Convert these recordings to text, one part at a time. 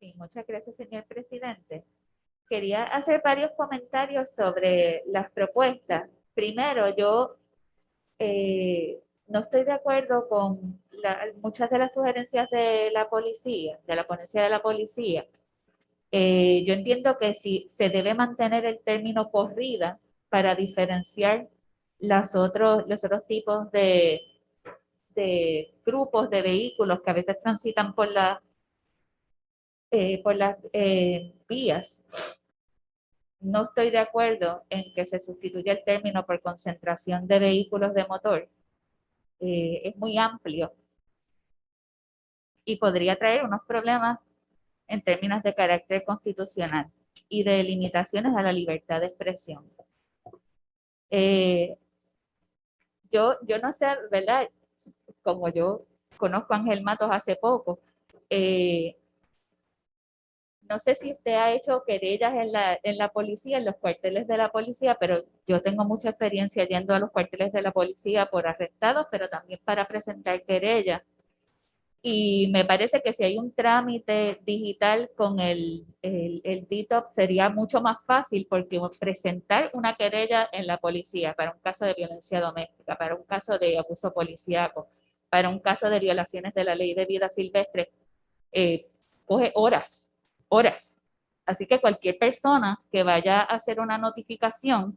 Sí, muchas gracias, señor presidente. Quería hacer varios comentarios sobre las propuestas. Primero, yo no estoy de acuerdo con muchas de las sugerencias de la policía, de la ponencia de la policía. Yo entiendo que si se debe mantener el término corrida para diferenciar los otros tipos de grupos de vehículos que a veces transitan por las vías. No estoy de acuerdo en que se sustituya el término por concentración de vehículos de motor. Es muy amplio y podría traer unos problemas en términos de carácter constitucional y de limitaciones a la libertad de expresión. Eh, yo no sé, ¿verdad? Como yo conozco a Ángel Matos hace poco, eh, no sé si usted ha hecho querellas en la policía, en los cuarteles de la policía, pero yo tengo mucha experiencia yendo a los cuarteles de la policía por arrestados, pero también para presentar querellas. Y me parece que si hay un trámite digital con el DTOP sería mucho más fácil porque presentar una querella en la policía para un caso de violencia doméstica, para un caso de abuso policíaco, para un caso de violaciones de la ley de vida silvestre, eh, coge horas, horas. Así que cualquier persona que vaya a hacer una notificación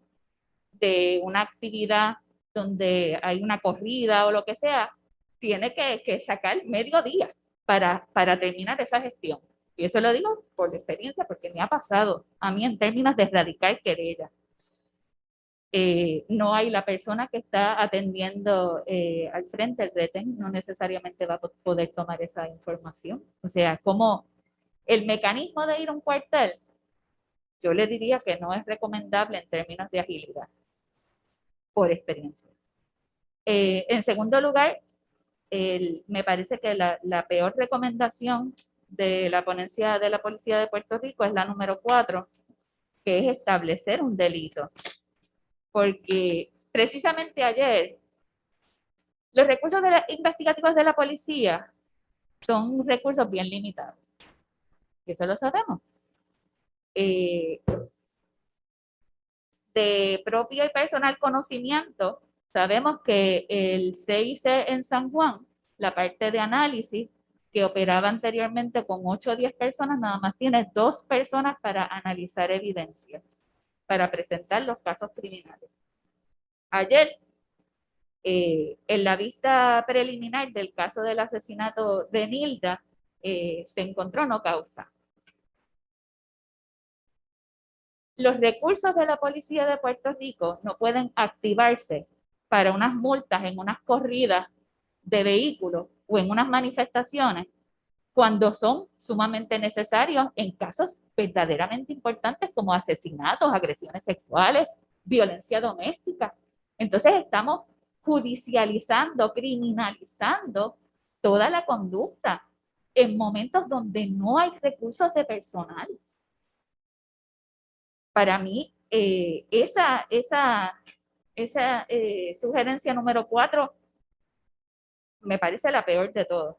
de una actividad donde hay una corrida o lo que sea, tiene que sacar medio día para terminar esa gestión. Y eso lo digo por experiencia, porque me ha pasado a mí en términos de erradicar querella. No hay la persona que está atendiendo al frente, el retén, no necesariamente va a poder tomar esa información. O sea, como el mecanismo de ir a un cuartel, yo le diría que no es recomendable en términos de agilidad, por experiencia. En segundo lugar, me parece que la peor recomendación de la ponencia de la Policía de Puerto Rico es la número 4, que es establecer un delito. Porque precisamente ayer, los recursos investigativos de la policía son recursos bien limitados. Eso lo sabemos. Eh, de propio y personal conocimiento, sabemos que el CIC en San Juan, la parte de análisis, que operaba anteriormente con 8 o 10 personas, nada más tiene 2 personas para analizar evidencia, para presentar los casos criminales. Ayer, en la vista preliminar del caso del asesinato de Nilda, se encontró no causa. Los recursos de la policía de Puerto Rico no pueden activarse para unas multas en unas corridas de vehículos o en unas manifestaciones cuando son sumamente necesarios en casos verdaderamente importantes como asesinatos, agresiones sexuales, violencia doméstica. Entonces estamos judicializando, criminalizando toda la conducta en momentos donde no hay recursos de personal. Para mí, esa sugerencia número 4 me parece la peor de todas.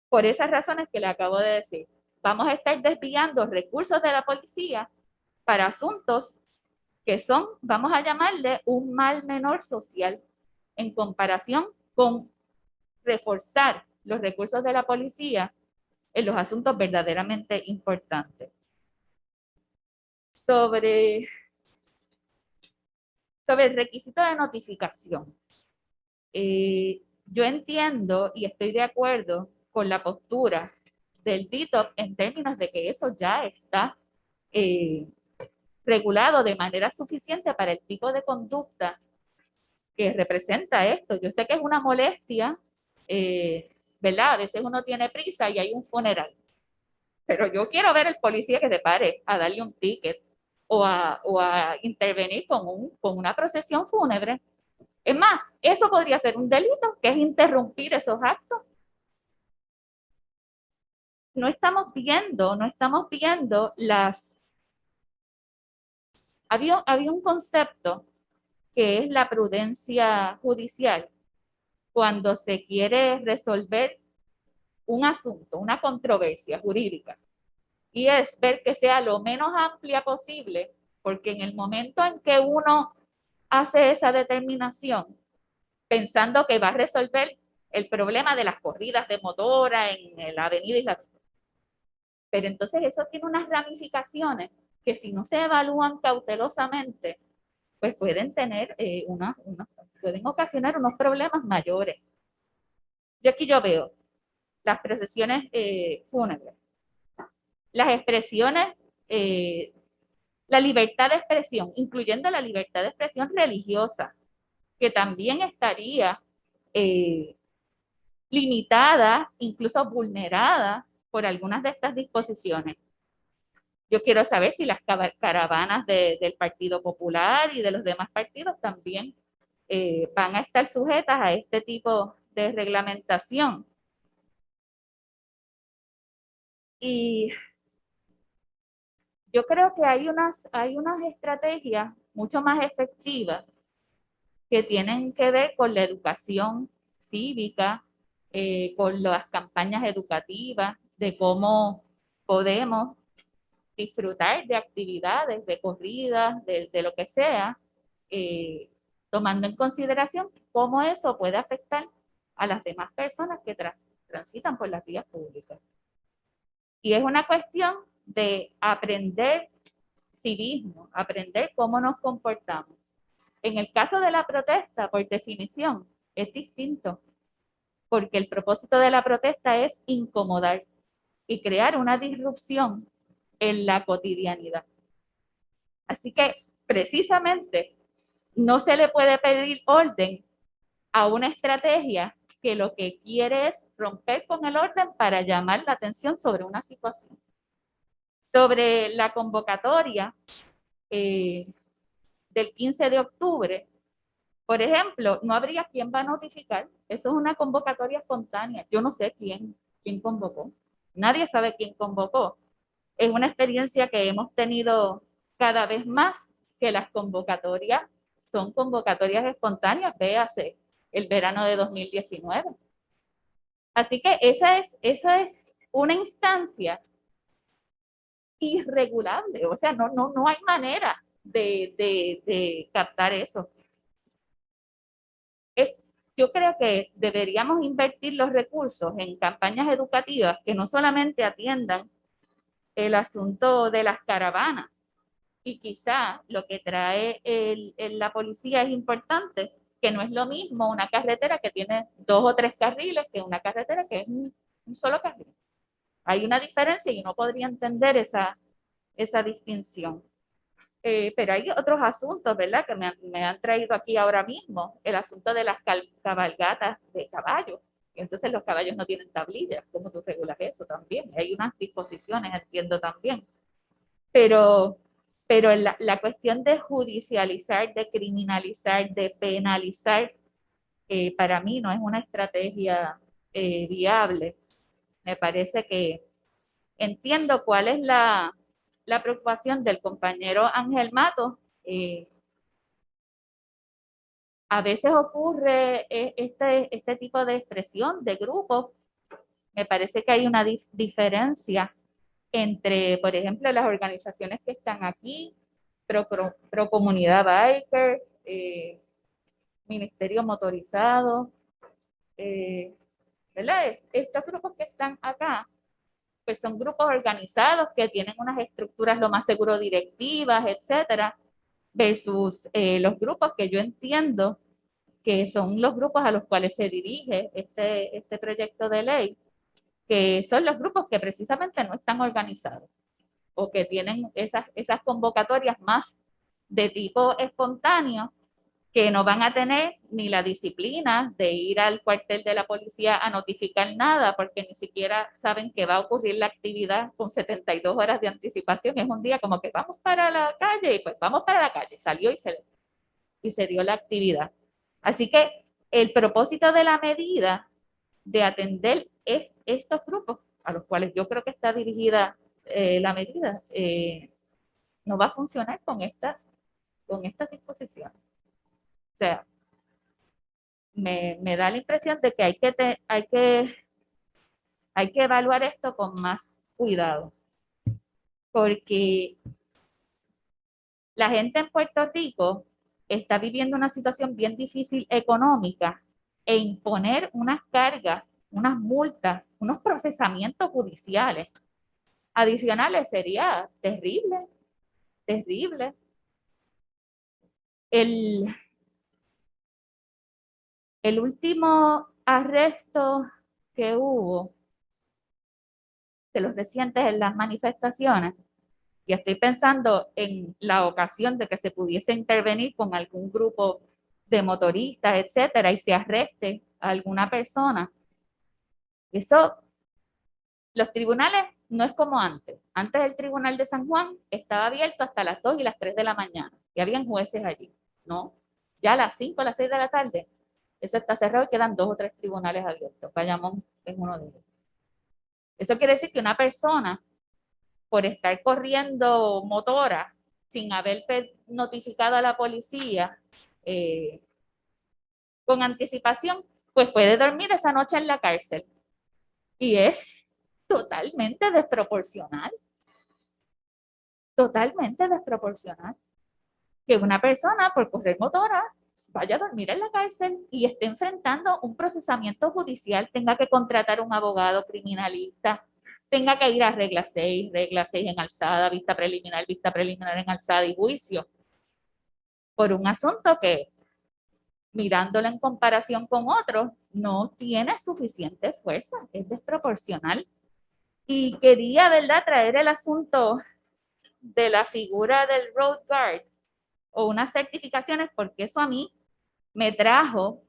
Por esas razones que le acabo de decir, vamos a estar desviando recursos de la policía para asuntos que son, vamos a llamarle, un mal menor social en comparación con reforzar los recursos de la policía en los asuntos verdaderamente importantes. Sobre, sobre el requisito de notificación. Yo entiendo y estoy de acuerdo con la postura del DITOP en términos de que eso ya está eh, regulado de manera suficiente para el tipo de conducta que representa esto. Yo sé que es una molestia, ¿verdad? A veces uno tiene prisa y hay un funeral, pero yo quiero ver el policía que se pare a darle un ticket o a intervenir con una procesión fúnebre. Es más, eso podría ser un delito, que es interrumpir esos actos. No estamos viendo había un concepto que es la prudencia judicial cuando se quiere resolver un asunto, una controversia jurídica, y es ver que sea lo menos amplia posible, porque en el momento en que uno hace esa determinación, pensando que va a resolver el problema de las corridas de motora en la avenida Isla, pero entonces eso tiene unas ramificaciones que si no se evalúan cautelosamente, pues pueden tener pueden ocasionar unos problemas mayores. Yo veo las procesiones fúnebres, las expresiones, la libertad de expresión, incluyendo la libertad de expresión religiosa, que también estaría eh, limitada, incluso vulnerada por algunas de estas disposiciones. Yo quiero saber si las caravanas del Partido Popular y de los demás partidos también van a estar sujetas a este tipo de reglamentación. Y yo creo que hay unas estrategias mucho más efectivas que tienen que ver con la educación cívica, con las campañas educativas, de cómo podemos disfrutar de actividades, de corridas, de lo que sea, eh, tomando en consideración cómo eso puede afectar a las demás personas que transitan por las vías públicas. Y es una cuestión de aprender civismo, aprender cómo nos comportamos. En el caso de la protesta, por definición, es distinto, porque el propósito de la protesta es incomodar y crear una disrupción en la cotidianidad. Así que precisamente no se le puede pedir orden a una estrategia que lo que quiere es romper con el orden para llamar la atención sobre una situación. Sobre la convocatoria eh, del 15 de octubre, por ejemplo, no habría quien va a notificar. Eso es una convocatoria espontánea. Yo no sé quién convocó. Nadie sabe quién convocó. Es una experiencia que hemos tenido cada vez más, que las convocatorias son convocatorias espontáneas, véase el verano de 2019. Así que esa es una instancia irregulable, o sea, no hay manera de captar eso. Es, yo creo que deberíamos invertir los recursos en campañas educativas que no solamente atiendan el asunto de las caravanas, y quizá lo que trae la policía es importante, que no es lo mismo una carretera que tiene 2 o 3 carriles que una carretera que es un solo carril. Hay una diferencia y uno podría entender esa distinción. Pero hay otros asuntos, ¿verdad?, que me han traído aquí ahora mismo. El asunto de las cabalgatas de caballos. Entonces los caballos no tienen tablillas. ¿Cómo tú regulas eso también? Hay unas disposiciones, entiendo también. Pero, pero la cuestión de judicializar, de criminalizar, de penalizar, para mí no es una estrategia viable. Me parece que entiendo cuál es la preocupación del compañero Ángel Matos. A veces ocurre este tipo de expresión de grupos. Me parece que hay una diferencia entre, por ejemplo, las organizaciones que están aquí, Pro Comunidad Biker, Ministerio Motorizado, ¿verdad? Estos grupos que están acá, pues son grupos organizados que tienen unas estructuras lo más seguro directivas, etcétera, versus los grupos que yo entiendo que son los grupos a los cuales se dirige este proyecto de ley, que son los grupos que precisamente no están organizados o que tienen esas convocatorias más de tipo espontáneo, que no van a tener ni la disciplina de ir al cuartel de la policía a notificar nada, porque ni siquiera saben que va a ocurrir la actividad con 72 horas de anticipación. Es un día como que vamos para la calle y pues vamos para la calle. Salió y se dio la actividad. Así que el propósito de la medida de atender estos grupos a los cuales yo creo que está dirigida la medida, no va a funcionar con estas disposiciones. O sea, me da la impresión de que hay que hay que evaluar esto con más cuidado, porque la gente en Puerto Rico está viviendo una situación bien difícil económica e imponer unas cargas, unas multas, unos procesamientos judiciales adicionales sería terrible, terrible. El, el último arresto que hubo de los recientes en las manifestaciones, y estoy pensando en la ocasión de que se pudiese intervenir con algún grupo de motoristas, etcétera, y se arreste a alguna persona. Eso, los tribunales no es como antes. Antes el tribunal de San Juan estaba abierto hasta las 2 y las 3 de la mañana y habían jueces allí, ¿no? Ya a las 5 a las 6 de la tarde, eso está cerrado y quedan 2 o 3 tribunales abiertos. Bayamón es uno de ellos. Eso quiere decir que una persona, por estar corriendo motora sin haber notificado a la policía eh, con anticipación, pues puede dormir esa noche en la cárcel. Y es totalmente desproporcional que una persona por correr motora vaya a dormir en la cárcel y esté enfrentando un procesamiento judicial, tenga que contratar un abogado criminalista, tenga que ir a regla 6 en alzada, vista preliminar en alzada y juicio, por un asunto que, mirándolo en comparación con otros, no tiene suficiente fuerza, es desproporcional. Y quería, ¿verdad?, traer el asunto de la figura del Road Guard o unas certificaciones, porque eso a mí me trajo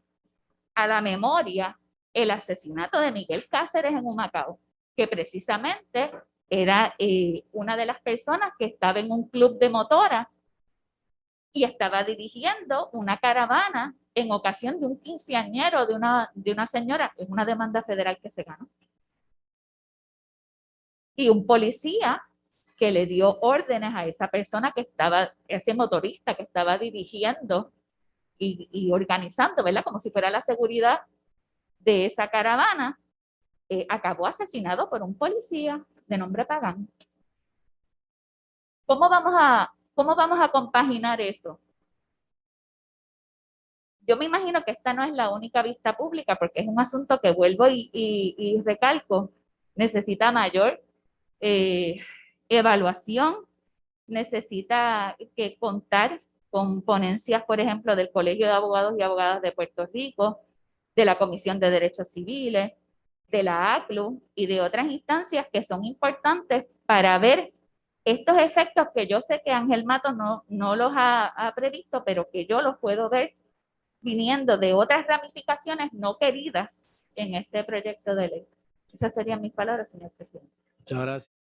a la memoria el asesinato de Miguel Cáceres en Humacao, que precisamente era una de las personas que estaba en un club de motora y estaba dirigiendo una caravana en ocasión de un quinceañero de una señora, es una demanda federal que se ganó. Y un policía que le dio órdenes a esa persona que estaba, ese motorista que estaba dirigiendo y organizando, ¿verdad? Como si fuera la seguridad de esa caravana, acabó asesinado por un policía de nombre Pagán. ¿Cómo vamos a compaginar eso? Yo me imagino que esta no es la única vista pública, porque es un asunto que vuelvo y recalco, necesita mayor eh, evaluación, necesita que contar con ponencias, por ejemplo, del Colegio de Abogados y Abogadas de Puerto Rico, de la Comisión de Derechos Civiles, de la ACLU y de otras instancias que son importantes para ver estos efectos que yo sé que Ángel Matos no los ha previsto, pero que yo los puedo ver viniendo de otras ramificaciones no queridas en este proyecto de ley. Esas serían mis palabras, señor presidente. Muchas gracias.